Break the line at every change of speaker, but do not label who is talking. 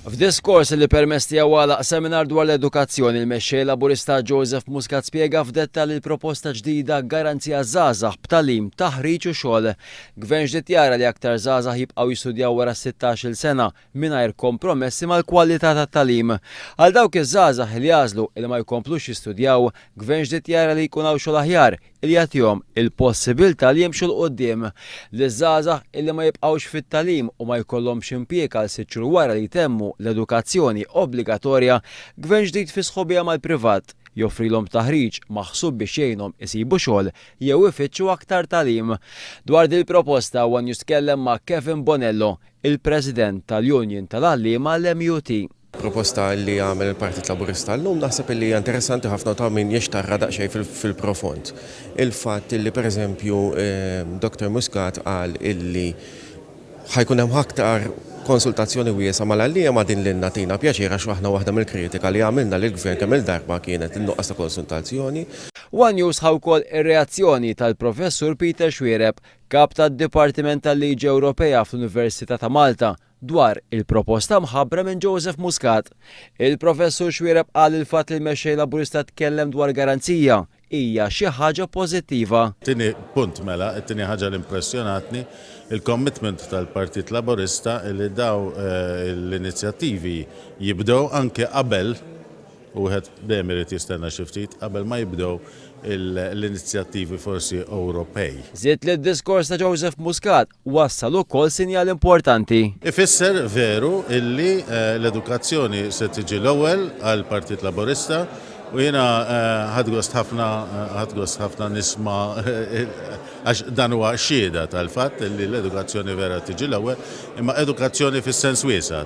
F'diskors li permess tiegħu għalaq seminar dwar l-edukazzjoni, il-mexxej Laburista Joseph Muscat spjega f'dettall il-proposta ġdida garanzija żgħażagħ b'tagħlim, taħriġ u xogħol. Gvern ġdid jara li aktar żgħażagħ jibqgħu jistudjaw wara 16-il sena mingħajr kompromessi mal-kwalità tat-tagħlim. Għal dawk iż-żgħażagħ li jażlu li ma jkomplux jistudjaw, gvern ġdid jara li jkun hawn xogħol aħjar li jagħtihom il-possibilità li jimxu l-qudiem. Liż-żgħażagħ illi ma jibqgħux fit-tagħlim u ma jkollhomx impjieg għal 6 xhur wara li jtemmu l-edukazzjoni obbligatorja, gvern ġdid fi sħubija mal-privat joffrilhom taħriġ maħsub biex jgħinhom isibu xogħol jew ifittxu aktar tagħlim. Dwar din il-proposta huwa nitkellem ma' Kevin Bonello, il-President tal-Union tal-Għalliema l-MUT.
Proposta li għamel il-Partit Laburista llum naħseb li hija interessanti ħafna ta' min jixtarra daqsxejn fil-profond. Il-fatt li pereżempju Dr. Muscat qal illi ħajkun hemm aktar konsultazzjoni wiesa mal-għalliema din li natina pjaċira x'aħna waħda mill-kritika li għamilna lill-Gvern kemm il-darba kienet in-nuqqas ta' konsultazzjoni.
One News ħaw wkoll ir-reazzjoni tal-Professur Peter Xwiereb, kap tad-Dipartiment tal-Liġi Ewropea fl-Università ta' Malta, dwar il-proposta mħabbra minn Joseph Muscat. Il-Professur Xwiereb qal il-fatt li l-mexxej Laburista tkellem dwar garanzija hija xi ħaġa pożittiva.
Tieni punt mela, it-tieni ħaġa li impressjonatni il-commitment tal-Partit Laburista li daw l-inizjattivi jibdew anke qabel wieħed dejjem irid jistenna xi ftit qabel ma jibdew l-inizjattivi forsi Ewropej.
Żied li d-diskors ta' Joseph Muscat wassal ukoll sinjal importanti.
Ifisser veru illi l-edukazzjoni se tiġi l-ewwel għall-Partit Laburista u jiena ħadgost ħafna nisma' għax dan huwa xhieda tal-fatt illi l-edukazzjoni vera tiġi l-ewwel imma edukazzjoni fis-sens wiesa'.